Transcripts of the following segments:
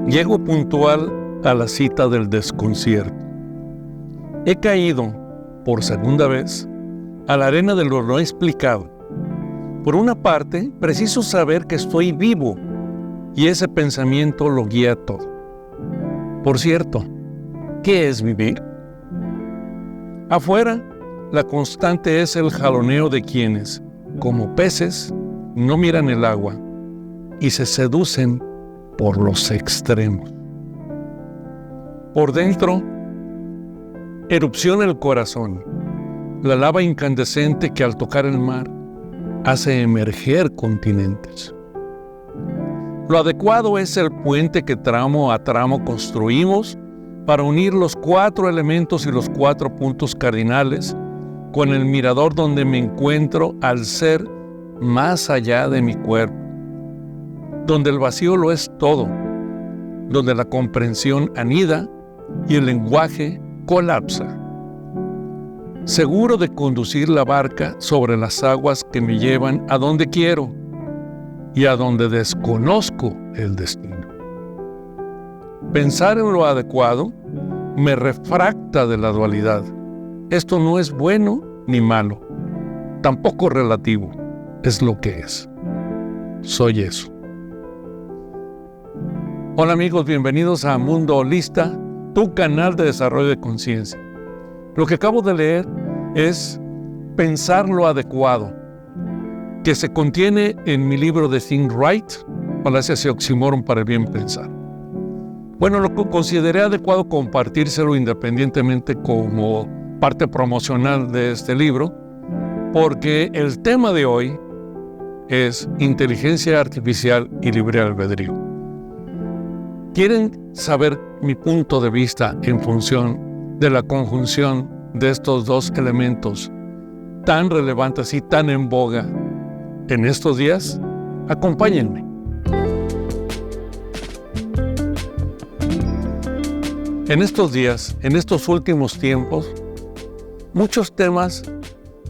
Llego puntual a la cita del desconcierto. He caído, por segunda vez, a la arena de lo no explicado. Por una parte, preciso saber que estoy vivo, y ese pensamiento lo guía todo. Por cierto, ¿qué es vivir? Afuera, la constante es el jaloneo de quienes, como peces, no miran el agua y se seducen por los extremos. Por dentro, erupciona el corazón, la lava incandescente que al tocar el mar hace emerger continentes. Lo adecuado es el puente que tramo a tramo construimos para unir los 4 elementos y los 4 puntos cardinales con el mirador donde me encuentro al ser más allá de mi cuerpo, donde el vacío lo es todo, donde la comprensión anida y el lenguaje colapsa. Seguro de conducir la barca sobre las aguas que me llevan a donde quiero y a donde desconozco el destino. Pensar en lo adecuado me refracta de la dualidad. Esto no es bueno ni malo, tampoco relativo, es lo que es. Soy eso. Hola amigos, bienvenidos a Mundo Holista, tu canal de desarrollo de conciencia. Lo que acabo de leer es Pensar lo adecuado, que se contiene en mi libro de Think Right, Falacias y Oxímoron para el bien pensar. Bueno, lo consideré adecuado compartírselo independientemente como parte promocional de este libro, porque el tema de hoy es inteligencia artificial y libre albedrío. ¿Quieren saber mi punto de vista en función de la conjunción de estos dos elementos tan relevantes y tan en boga en estos días? Acompáñenme. En estos días, en estos últimos tiempos, muchos temas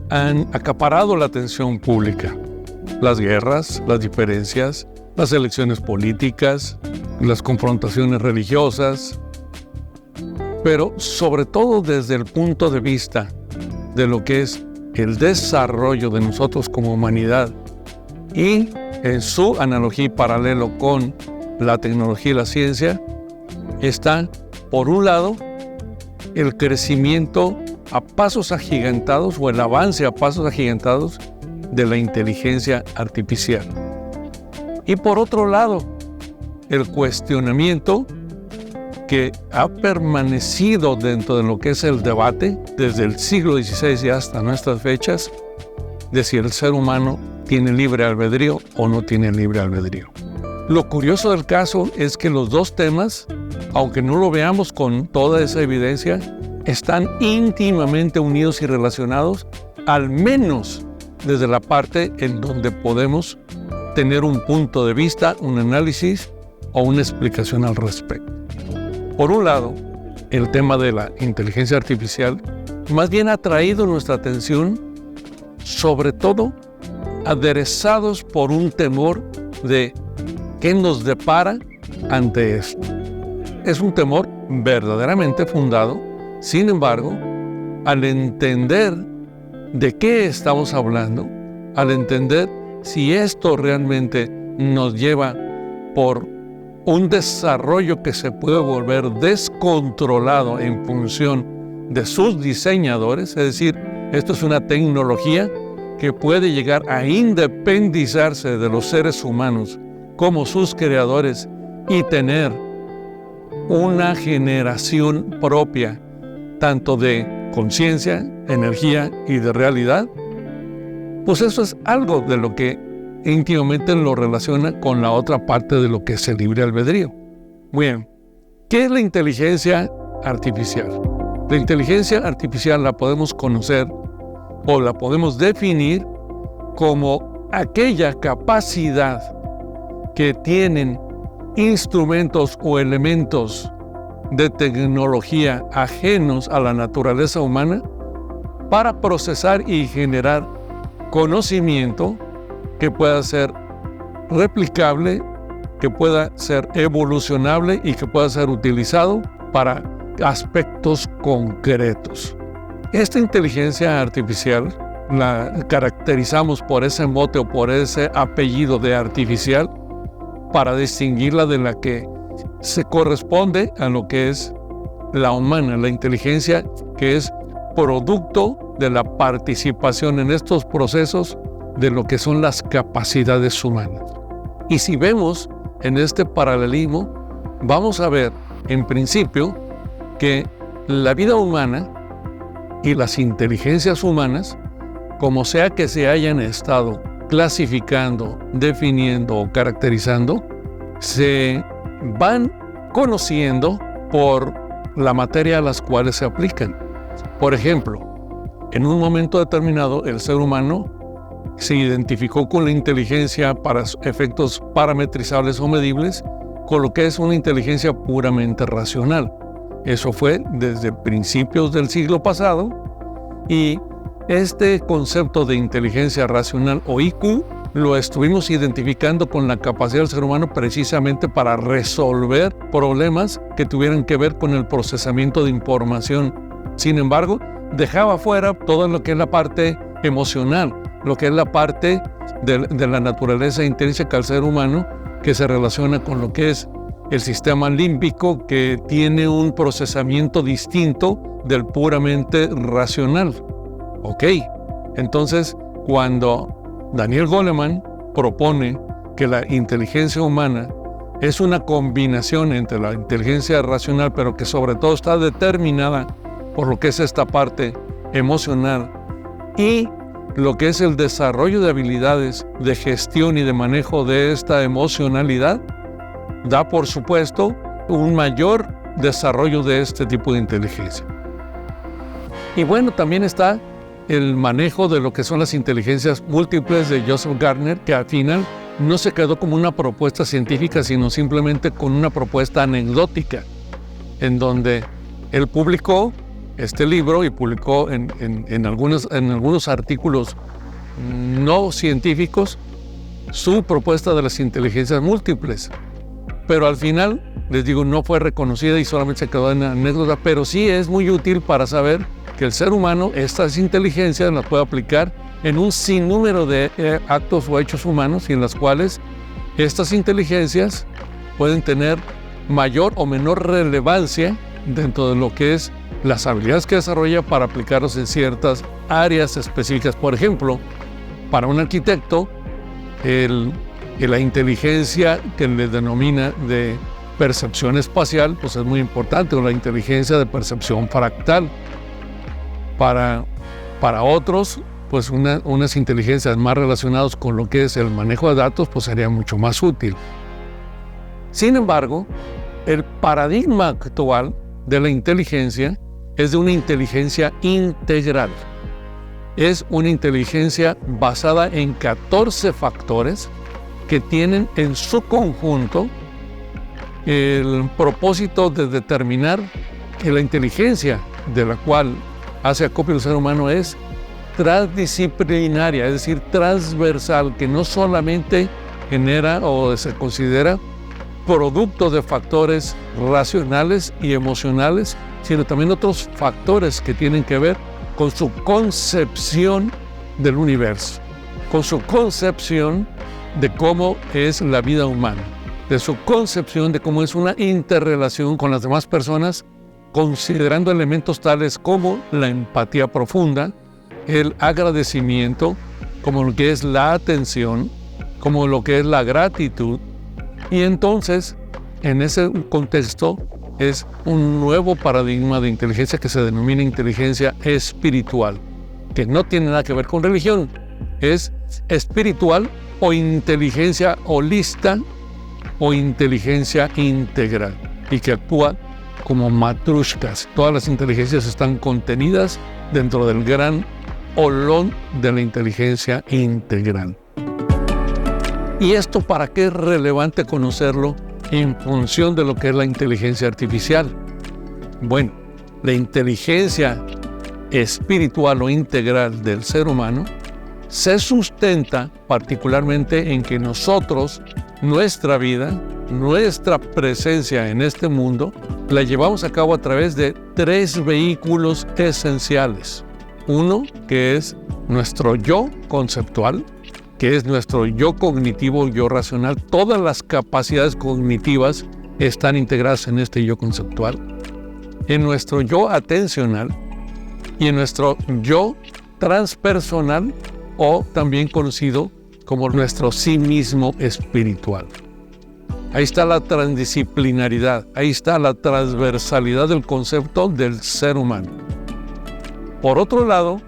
han acaparado la atención pública. Las guerras, las diferencias, las elecciones políticas, las confrontaciones religiosas, pero sobre todo desde el punto de vista de lo que es el desarrollo de nosotros como humanidad y en su analogía y paralelo con la tecnología y la ciencia, está, por un lado, el crecimiento a pasos agigantados o el avance a pasos agigantados de la inteligencia artificial. Y por otro lado, el cuestionamiento que ha permanecido dentro de lo que es el debate desde el siglo XVI y hasta nuestras fechas, de si el ser humano tiene libre albedrío o no tiene libre albedrío. Lo curioso del caso es que los dos temas, aunque no lo veamos con toda esa evidencia, están íntimamente unidos y relacionados, al menos desde la parte en donde podemos tener un punto de vista, un análisis o una explicación al respecto. Por un lado, el tema de la inteligencia artificial más bien ha traído nuestra atención, sobre todo aderezados por un temor de qué nos depara ante esto. Es un temor verdaderamente fundado. Sin embargo, al entender de qué estamos hablando, al entender si esto realmente nos lleva por un desarrollo que se puede volver descontrolado en función de sus diseñadores, es decir, esto es una tecnología que puede llegar a independizarse de los seres humanos como sus creadores y tener una generación propia, tanto de conciencia, energía y de realidad, pues eso es algo de lo que íntimamente lo relaciona con la otra parte de lo que es el libre albedrío. Bien, ¿qué es la inteligencia artificial? La inteligencia artificial la podemos conocer o la podemos definir como aquella capacidad que tienen instrumentos o elementos de tecnología ajenos a la naturaleza humana para procesar y generar conocimiento que pueda ser replicable, que pueda ser evolucionable y que pueda ser utilizado para aspectos concretos. Esta inteligencia artificial la caracterizamos por ese mote o por ese apellido de artificial para distinguirla de la que se corresponde a lo que es la humana, la inteligencia que es producto de la participación en estos procesos de lo que son las capacidades humanas. Y si vemos en este paralelismo, vamos a ver en principio que la vida humana y las inteligencias humanas, como sea que se hayan estado clasificando, definiendo o caracterizando, se van conociendo por la materia a las cuales se aplican. Por ejemplo, en un momento determinado el ser humano se identificó con la inteligencia para efectos parametrizables o medibles con lo que es una inteligencia puramente racional. Eso fue desde principios del siglo pasado y este concepto de inteligencia racional o IQ lo estuvimos identificando con la capacidad del ser humano precisamente para resolver problemas que tuvieran que ver con el procesamiento de información. Sin embargo, dejaba fuera todo lo que es la parte emocional, lo que es la parte de la naturaleza intrínseca al ser humano que se relaciona con lo que es el sistema límbico, que tiene un procesamiento distinto del puramente racional. Ok, entonces cuando Daniel Goleman propone que la inteligencia humana es una combinación entre la inteligencia racional, pero que sobre todo está determinada por lo que es esta parte emocional y lo que es el desarrollo de habilidades de gestión y de manejo de esta emocionalidad, da por supuesto un mayor desarrollo de este tipo de inteligencia. Y bueno, también está el manejo de lo que son las inteligencias múltiples de Joseph Gardner, que al final no se quedó como una propuesta científica, sino simplemente con una propuesta anecdótica, en donde él publicó este libro y publicó en algunos artículos no científicos su propuesta de las inteligencias múltiples. Pero al final, les digo, no fue reconocida y solamente se quedó en anécdota, pero sí es muy útil para saber que el ser humano estas inteligencias las puede aplicar en un sinnúmero de actos o hechos humanos y en las cuales estas inteligencias pueden tener mayor o menor relevancia dentro de lo que es las habilidades que desarrolla para aplicarlos en ciertas áreas específicas. Por ejemplo, para un arquitecto, la inteligencia que le denomina de percepción espacial, pues es muy importante, o la inteligencia de percepción fractal. Para otros, pues unas inteligencias más relacionadas con lo que es el manejo de datos, pues sería mucho más útil. Sin embargo, el paradigma actual de la inteligencia es de una inteligencia integral. Es una inteligencia basada en 14 factores que tienen en su conjunto el propósito de determinar que la inteligencia de la cual hace acopio el ser humano es transdisciplinaria, es decir, transversal, que no solamente genera o se considera producto de factores racionales y emocionales, sino también otros factores que tienen que ver con su concepción del universo, con su concepción de cómo es la vida humana, de su concepción de cómo es una interrelación con las demás personas, considerando elementos tales como la empatía profunda, el agradecimiento, como lo que es la atención, como lo que es la gratitud. Y entonces, en ese contexto, es un nuevo paradigma de inteligencia que se denomina inteligencia espiritual, que no tiene nada que ver con religión, es espiritual o inteligencia holista o inteligencia integral, y que actúa como matrushkas. Todas las inteligencias están contenidas dentro del gran olón de la inteligencia integral. ¿Y esto para qué es relevante conocerlo en función de lo que es la inteligencia artificial? Bueno, la inteligencia espiritual o integral del ser humano se sustenta particularmente en que nosotros nuestra vida, nuestra presencia en este mundo, la llevamos a cabo a través de 3 vehículos esenciales. Uno, que es nuestro yo conceptual, que es nuestro yo cognitivo, yo racional. Todas las capacidades cognitivas están integradas en este yo conceptual, en nuestro yo atencional y en nuestro yo transpersonal, o también conocido como nuestro sí mismo espiritual. Ahí está la transdisciplinaridad, ahí está la transversalidad del concepto del ser humano. Por otro lado,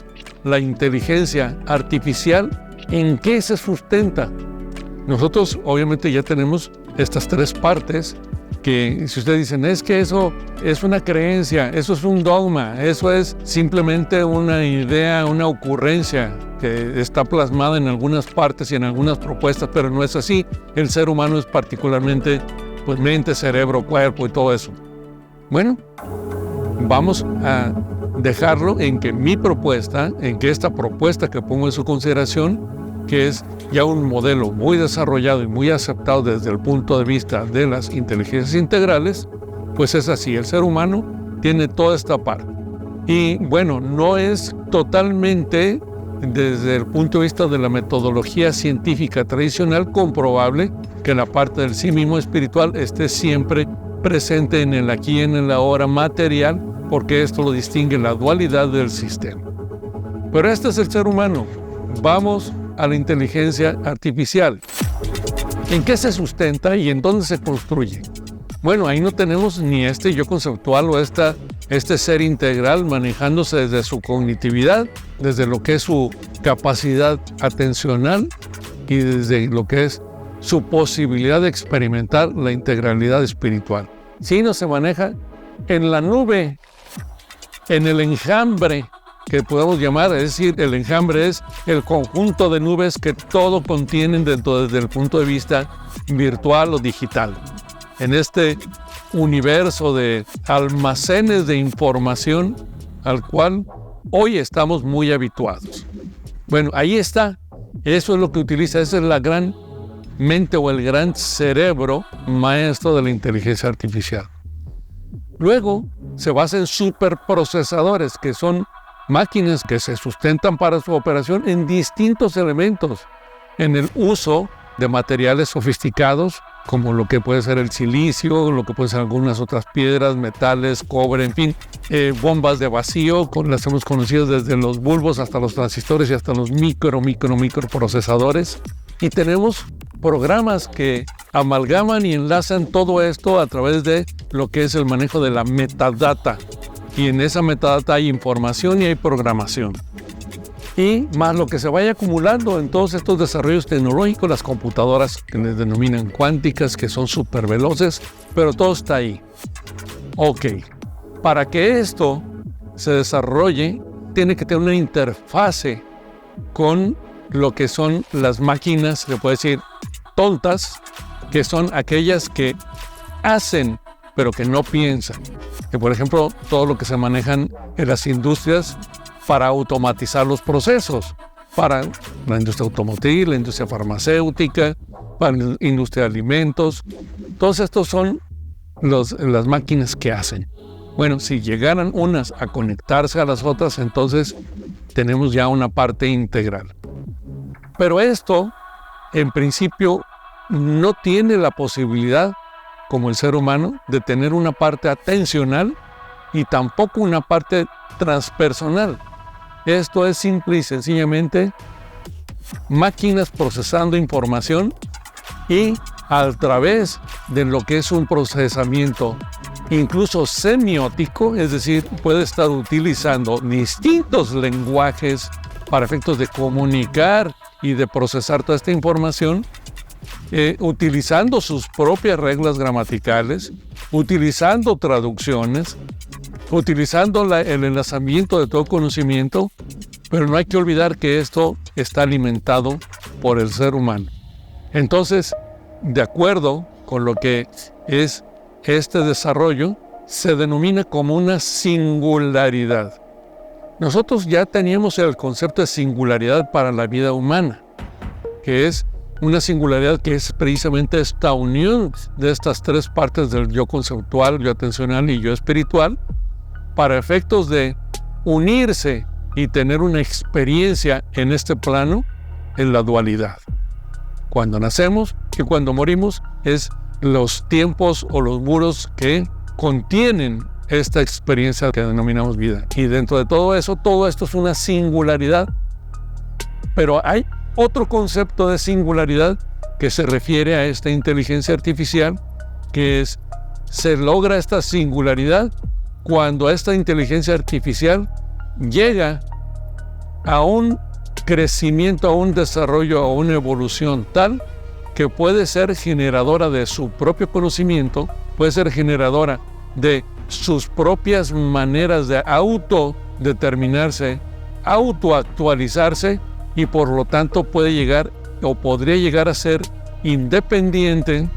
la inteligencia artificial, ¿en qué se sustenta? Nosotros obviamente ya tenemos estas 3 partes que, si ustedes dicen, es que eso es una creencia, eso es un dogma, eso es simplemente una idea, una ocurrencia que está plasmada en algunas partes y en algunas propuestas, pero no es así. El ser humano es particularmente, pues, mente, cerebro, cuerpo y todo eso. Bueno, vamos a dejarlo en que mi propuesta, en que esta propuesta que pongo en su consideración, que es ya un modelo muy desarrollado y muy aceptado desde el punto de vista de las inteligencias integrales, pues es así, el ser humano tiene toda esta parte. Y bueno, no es totalmente, desde el punto de vista de la metodología científica tradicional, comprobable que la parte del sí mismo espiritual esté siempre presente en el aquí y en el ahora material, porque esto lo distingue la dualidad del sistema. Pero este es el ser humano. Vamos a la inteligencia artificial. ¿En qué se sustenta y en dónde se construye? Bueno, ahí no tenemos ni este yo conceptual o este ser integral manejándose desde su cognitividad, desde lo que es su capacidad atencional y desde lo que es su posibilidad de experimentar la integralidad espiritual. Sino se maneja en la nube, en el enjambre que podemos llamar, es decir, el enjambre es el conjunto de nubes que todo contienen desde el punto de vista virtual o digital. En este universo de almacenes de información al cual hoy estamos muy habituados. Bueno, ahí está. Eso es lo que utiliza, esa es la gran mente o el gran cerebro maestro de la inteligencia artificial. Luego se basa en superprocesadores, que son máquinas que se sustentan para su operación en distintos elementos, en el uso de materiales sofisticados, como lo que puede ser el silicio, lo que pueden ser algunas otras piedras, metales, cobre, en fin, bombas de vacío, las hemos conocido desde los bulbos hasta los transistores y hasta los microprocesadores. Y tenemos programas que amalgaman y enlazan todo esto a través de lo que es el manejo de la metadata. Y en esa metadata hay información y hay programación. Y más lo que se vaya acumulando en todos estos desarrollos tecnológicos, las computadoras que les denominan cuánticas, que son súper veloces, pero todo está ahí. Ok, para que esto se desarrolle, tiene que tener una interfase con lo que son las máquinas, se puede decir, tontas, que son aquellas que hacen, pero que no piensan. Que, por ejemplo, todo lo que se manejan en las industrias para automatizar los procesos, para la industria automotriz, la industria farmacéutica, para la industria de alimentos. Todos estos son las máquinas que hacen. Bueno, si llegaran unas a conectarse a las otras, entonces tenemos ya una parte integral. Pero esto, en principio, no tiene la posibilidad, como el ser humano, de tener una parte atencional y tampoco una parte transpersonal. Esto es simple y sencillamente máquinas procesando información y a través de lo que es un procesamiento incluso semiótico, es decir, puede estar utilizando distintos lenguajes para efectos de comunicar y de procesar toda esta información, utilizando sus propias reglas gramaticales, utilizando traducciones, utilizando el enlazamiento de todo conocimiento, pero no hay que olvidar que esto está alimentado por el ser humano. Entonces, de acuerdo con lo que es este desarrollo, se denomina como una singularidad. Nosotros ya teníamos el concepto de singularidad para la vida humana, que es una singularidad que es precisamente esta unión de estas tres partes del yo conceptual, yo atencional y yo espiritual, para efectos de unirse y tener una experiencia en este plano, en la dualidad. Cuando nacemos y cuando morimos es los tiempos o los muros que contienen esta experiencia que denominamos vida. Y dentro de todo eso, todo esto es una singularidad. Pero hay otro concepto de singularidad que se refiere a esta inteligencia artificial, que es, se logra esta singularidad cuando esta inteligencia artificial llega a un crecimiento, a un desarrollo, a una evolución tal que puede ser generadora de su propio conocimiento, puede ser generadora de sus propias maneras de autodeterminarse, autoactualizarse, y por lo tanto puede llegar o podría llegar a ser independiente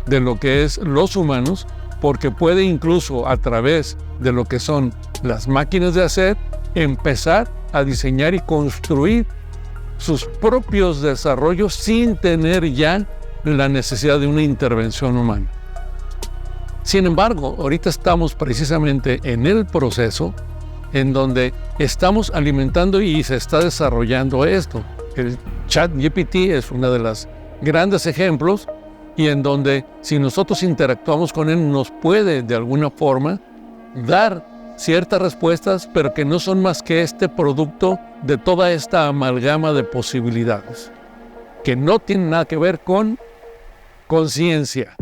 de lo que es los humanos, porque puede incluso a través de lo que son las máquinas de hacer, empezar a diseñar y construir sus propios desarrollos sin tener ya la necesidad de una intervención humana. Sin embargo, ahorita estamos precisamente en el proceso en donde estamos alimentando y se está desarrollando esto. El ChatGPT es uno de los grandes ejemplos, y en donde si nosotros interactuamos con él nos puede de alguna forma dar ciertas respuestas, pero que no son más que este producto de toda esta amalgama de posibilidades, que no tienen nada que ver con conciencia.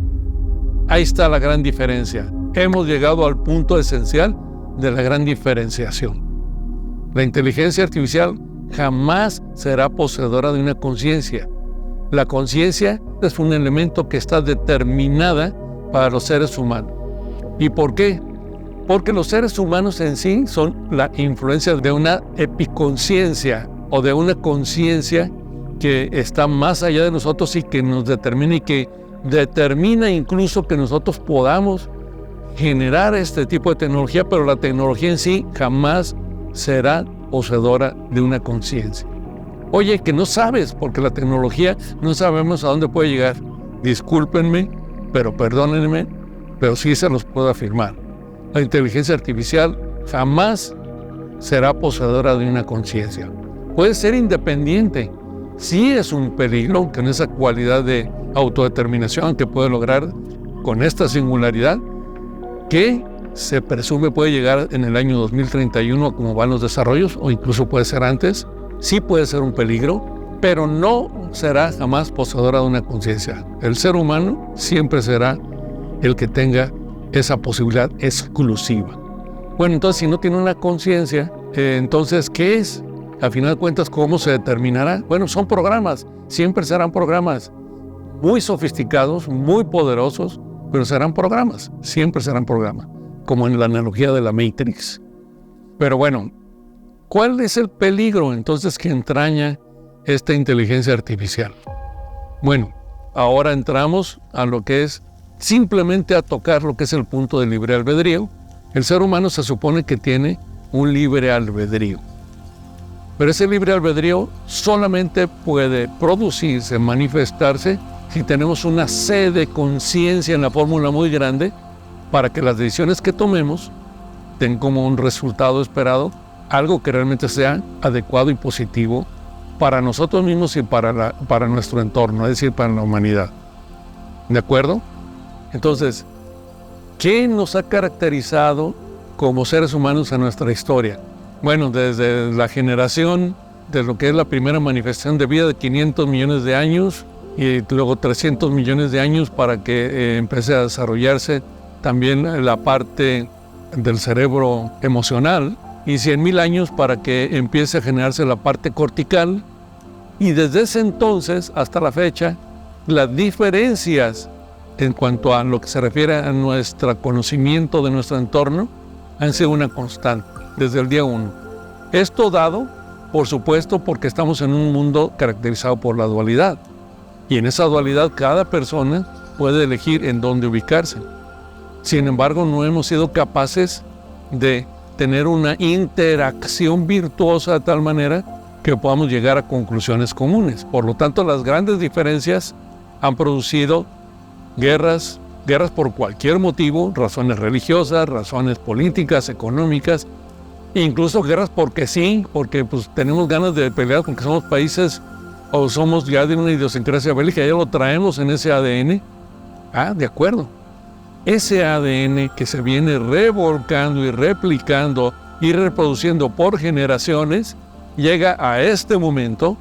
Ahí está la gran diferencia. Hemos llegado al punto esencial de la gran diferenciación. La inteligencia artificial jamás será poseedora de una conciencia. La conciencia es un elemento que está determinada para los seres humanos. ¿Y por qué? Porque los seres humanos en sí son la influencia de una epiconciencia o de una conciencia que está más allá de nosotros y que nos determina, y que determina incluso que nosotros podamos generar este tipo de tecnología, pero la tecnología en sí jamás será poseedora de una conciencia. Oye, que no sabes, porque la tecnología no sabemos a dónde puede llegar. Discúlpenme, pero perdónenme, pero sí se los puedo afirmar. La inteligencia artificial jamás será poseedora de una conciencia. Puede ser independiente. Sí es un peligro con esa cualidad de autodeterminación que puede lograr con esta singularidad, que se presume puede llegar en el año 2031 como van los desarrollos, o incluso puede ser antes. Sí puede ser un peligro, pero no será jamás poseedora de una conciencia. El ser humano siempre será el que tenga esa posibilidad exclusiva. Bueno, entonces si no tiene una conciencia, entonces ¿qué es? A final de cuentas, ¿cómo se determinará? Bueno, son programas, siempre serán programas muy sofisticados, muy poderosos, pero serán programas, siempre serán programas, como en la analogía de la Matrix. Pero bueno, ¿cuál es el peligro entonces que entraña esta inteligencia artificial? Bueno, ahora entramos a lo que es simplemente a tocar lo que es el punto del libre albedrío. El ser humano se supone que tiene un libre albedrío, pero ese libre albedrío solamente puede producirse, manifestarse, si tenemos una sed de conciencia en la fórmula muy grande, para que las decisiones que tomemos tengan como un resultado esperado algo que realmente sea adecuado y positivo para nosotros mismos y para nuestro entorno, es decir, para la humanidad. ¿De acuerdo? Entonces, ¿qué nos ha caracterizado como seres humanos en nuestra historia? Bueno, desde la generación de lo que es la primera manifestación de vida de 500 millones de años y luego 300 millones de años para que empiece a desarrollarse también la parte del cerebro emocional, y 100.000 años para que empiece a generarse la parte cortical. Y desde ese entonces hasta la fecha, las diferencias en cuanto a lo que se refiere a nuestro conocimiento de nuestro entorno han sido una constante desde el día 1. Esto dado, por supuesto, porque estamos en un mundo caracterizado por la dualidad. Y en esa dualidad cada persona puede elegir en dónde ubicarse. Sin embargo, no hemos sido capaces de tener una interacción virtuosa de tal manera que podamos llegar a conclusiones comunes. Por lo tanto, las grandes diferencias han producido guerras por cualquier motivo, razones religiosas, razones políticas, económicas, incluso guerras porque sí, porque pues tenemos ganas de pelear porque somos países o somos ya de una idiosincrasia bélica, ya lo traemos en ese ADN. De acuerdo. Ese ADN que se viene revolcando y replicando y reproduciendo por generaciones, llega a este momento,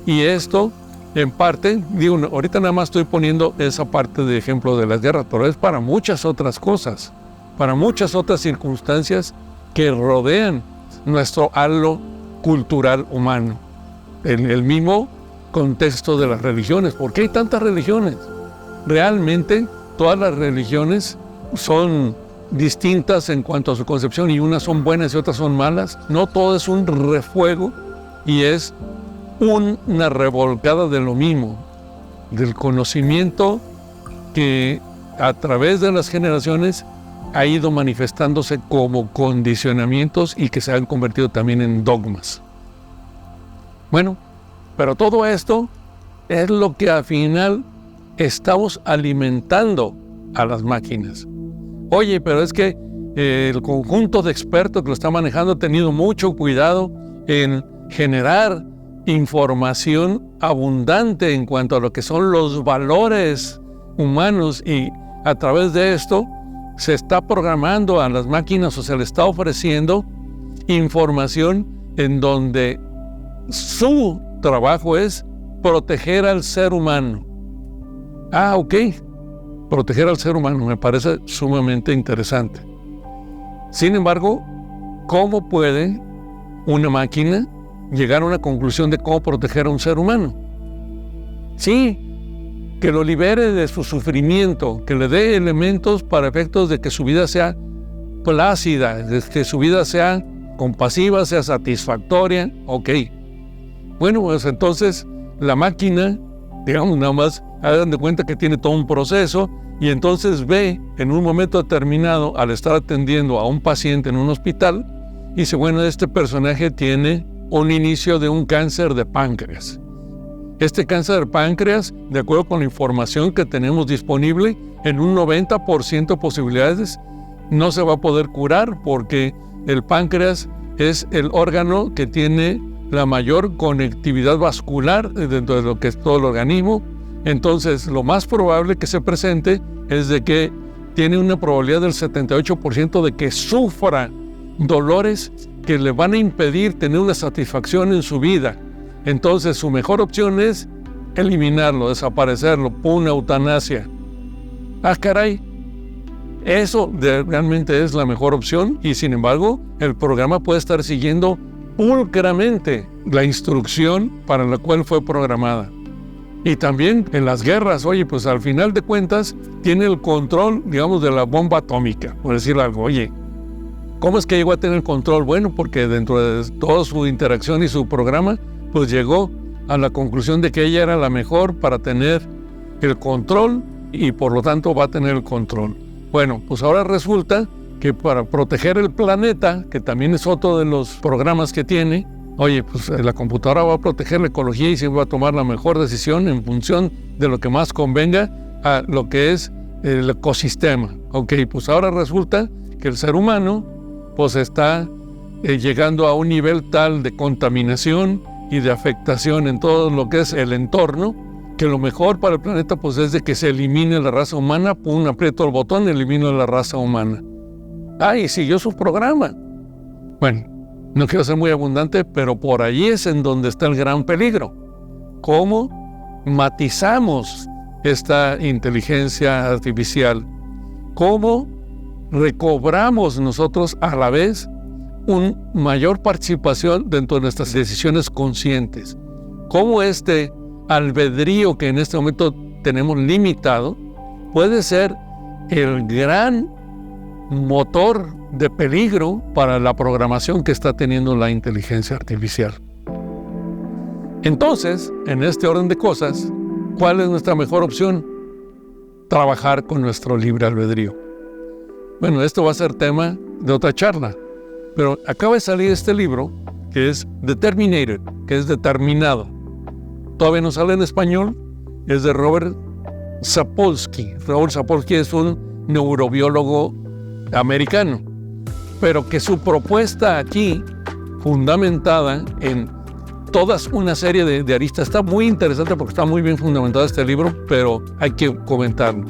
y esto en parte, ahorita nada más estoy poniendo esa parte de ejemplo de las guerras, pero es para muchas otras cosas, para muchas otras circunstancias que rodean nuestro halo cultural humano. En el mismo contexto de las religiones. ¿Por qué hay tantas religiones? Realmente todas las religiones son distintas en cuanto a su concepción, y unas son buenas y otras son malas. No todo es un refuego y es una revolcada de lo mismo, del conocimiento que a través de las generaciones ha ido manifestándose como condicionamientos y que se han convertido también en dogmas. Bueno, pero todo esto es lo que al final estamos alimentando a las máquinas. Oye, pero es que el conjunto de expertos que lo está manejando ha tenido mucho cuidado en generar información abundante en cuanto a lo que son los valores humanos, y a través de esto se está programando a las máquinas, o se le está ofreciendo información en donde su trabajo es proteger al ser humano. Ok, proteger al ser humano me parece sumamente interesante. Sin embargo, ¿cómo puede una máquina llegar a una conclusión de cómo proteger a un ser humano? Sí, que lo libere de su sufrimiento, que le dé elementos para efectos de que su vida sea plácida, de que su vida sea compasiva, sea satisfactoria. Ok. Bueno, pues entonces la máquina, digamos, nada más hagan de cuenta que tiene todo un proceso, y entonces ve en un momento determinado, al estar atendiendo a un paciente en un hospital, y dice, bueno, este personaje tiene un inicio de un cáncer de páncreas. Este cáncer de páncreas, de acuerdo con la información que tenemos disponible, en un 90% de posibilidades no se va a poder curar, porque el páncreas es el órgano que tiene la mayor conectividad vascular dentro de lo que es todo el organismo. Entonces, lo más probable que se presente es de que tiene una probabilidad del 78% de que sufra dolores que le van a impedir tener una satisfacción en su vida. Entonces, su mejor opción es eliminarlo, desaparecerlo, una eutanasia. Caray, eso realmente es la mejor opción, y sin embargo, el programa puede estar siguiendo pulcramente la instrucción para la cual fue programada. Y también en las guerras, oye, pues al final de cuentas tiene el control, digamos, de la bomba atómica, por decir algo. Oye, ¿cómo es que llegó a tener control? Bueno, porque dentro de toda su interacción y su programa, pues llegó a la conclusión de que ella era la mejor para tener el control, y por lo tanto va a tener el control. Bueno, pues ahora resulta que para proteger el planeta, que también es otro de los programas que tiene, oye, pues la computadora va a proteger la ecología y se va a tomar la mejor decisión en función de lo que más convenga a lo que es el ecosistema. Ok, pues ahora resulta que el ser humano pues está llegando a un nivel tal de contaminación y de afectación en todo lo que es el entorno, que lo mejor para el planeta pues es de que se elimine la raza humana. Aprieto el botón, elimino la raza humana. Y siguió su programa. Bueno, no quiero ser muy abundante, pero por allí es en donde está el gran peligro. ¿Cómo matizamos esta inteligencia artificial? ¿Cómo recobramos nosotros a la vez una mayor participación dentro de nuestras decisiones conscientes? ¿Cómo este albedrío que en este momento tenemos limitado puede ser el gran motor de peligro para la programación que está teniendo la inteligencia artificial? Entonces, en este orden de cosas, ¿cuál es nuestra mejor opción? Trabajar con nuestro libre albedrío. Bueno, esto va a ser tema de otra charla, pero acaba de salir este libro, que que es determinated, que es determinado. Todavía no sale en español, es de Robert Sapolsky. Robert Sapolsky es un neurobiólogo americano, pero que su propuesta aquí, fundamentada en toda una serie de aristas, está muy interesante porque está muy bien fundamentado este libro, pero hay que comentarlo.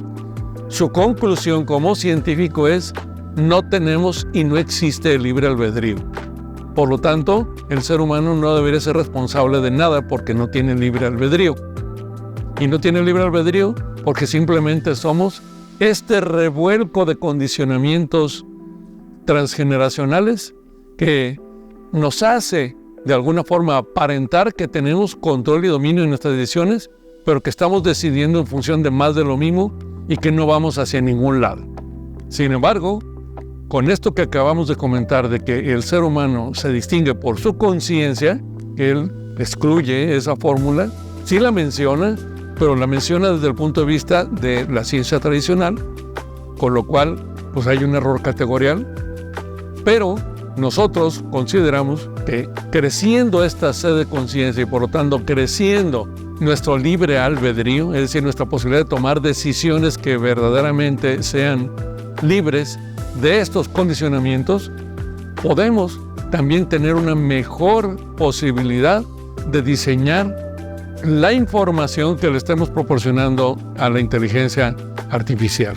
Su conclusión como científico es: no tenemos y no existe el libre albedrío. Por lo tanto, el ser humano no debería ser responsable de nada porque no tiene libre albedrío. Y no tiene libre albedrío porque simplemente somos este revuelco de condicionamientos transgeneracionales que nos hace de alguna forma aparentar que tenemos control y dominio en nuestras decisiones, pero que estamos decidiendo en función de más de lo mismo y que no vamos hacia ningún lado. Sin embargo, con esto que acabamos de comentar de que el ser humano se distingue por su conciencia, que él excluye esa fórmula, sí la menciona, pero la menciona desde el punto de vista de la ciencia tradicional, con lo cual pues hay un error categorial, pero nosotros consideramos que creciendo esta sed de conciencia y por lo tanto creciendo nuestro libre albedrío, es decir, nuestra posibilidad de tomar decisiones que verdaderamente sean libres de estos condicionamientos, podemos también tener una mejor posibilidad de diseñar la información que le estemos proporcionando a la inteligencia artificial.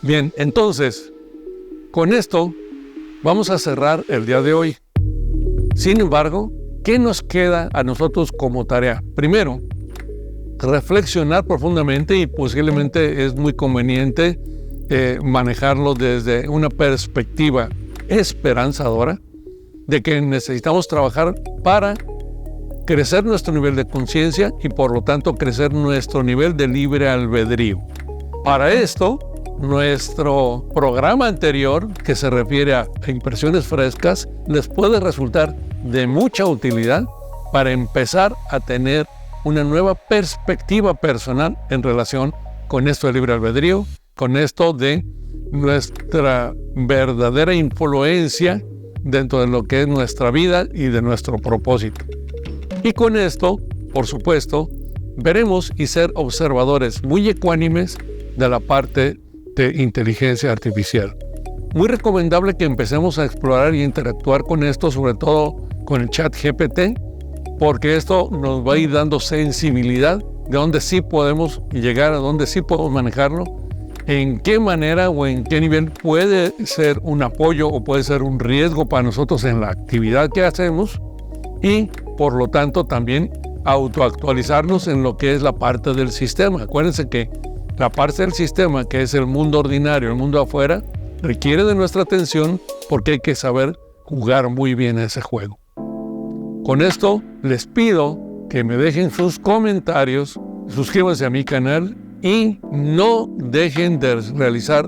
Bien, entonces, con esto vamos a cerrar el día de hoy. Sin embargo, ¿qué nos queda a nosotros como tarea? Primero, reflexionar profundamente, y posiblemente es muy conveniente manejarlo desde una perspectiva esperanzadora de que necesitamos trabajar para crecer nuestro nivel de conciencia y por lo tanto crecer nuestro nivel de libre albedrío. Para esto, nuestro programa anterior, que se refiere a impresiones frescas, les puede resultar de mucha utilidad para empezar a tener una nueva perspectiva personal en relación con esto de libre albedrío, con esto de nuestra verdadera influencia dentro de lo que es nuestra vida y de nuestro propósito. Y con esto, por supuesto, veremos y ser observadores muy ecuánimes de la parte de inteligencia artificial. Muy recomendable que empecemos a explorar y interactuar con esto, sobre todo con el ChatGPT, porque esto nos va a ir dando sensibilidad de dónde sí podemos llegar, a dónde sí podemos manejarlo, en qué manera o en qué nivel puede ser un apoyo o puede ser un riesgo para nosotros en la actividad que hacemos, y por lo tanto también autoactualizarnos en lo que es la parte del sistema. Acuérdense que la parte del sistema, que es el mundo ordinario, el mundo afuera, requiere de nuestra atención porque hay que saber jugar muy bien ese juego. Con esto les pido que me dejen sus comentarios, suscríbanse a mi canal y no dejen de realizar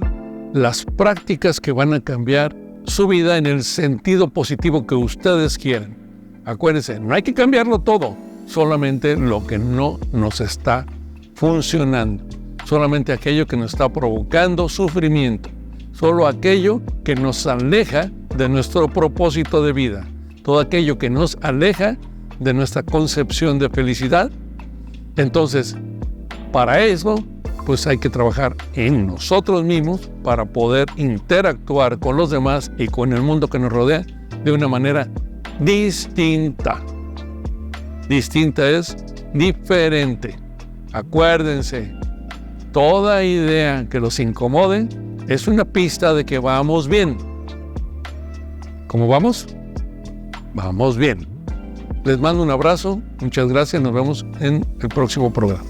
las prácticas que van a cambiar su vida en el sentido positivo que ustedes quieren. Acuérdense, no hay que cambiarlo todo, solamente lo que no nos está funcionando, solamente aquello que nos está provocando sufrimiento, solo aquello que nos aleja de nuestro propósito de vida, todo aquello que nos aleja de nuestra concepción de felicidad. Entonces, para eso, pues hay que trabajar en nosotros mismos para poder interactuar con los demás y con el mundo que nos rodea de una manera distinta. Distinta es diferente. Acuérdense, toda idea que los incomode es una pista de que vamos bien. ¿Cómo vamos? Vamos bien. Les mando un abrazo, muchas gracias, nos vemos en el próximo programa.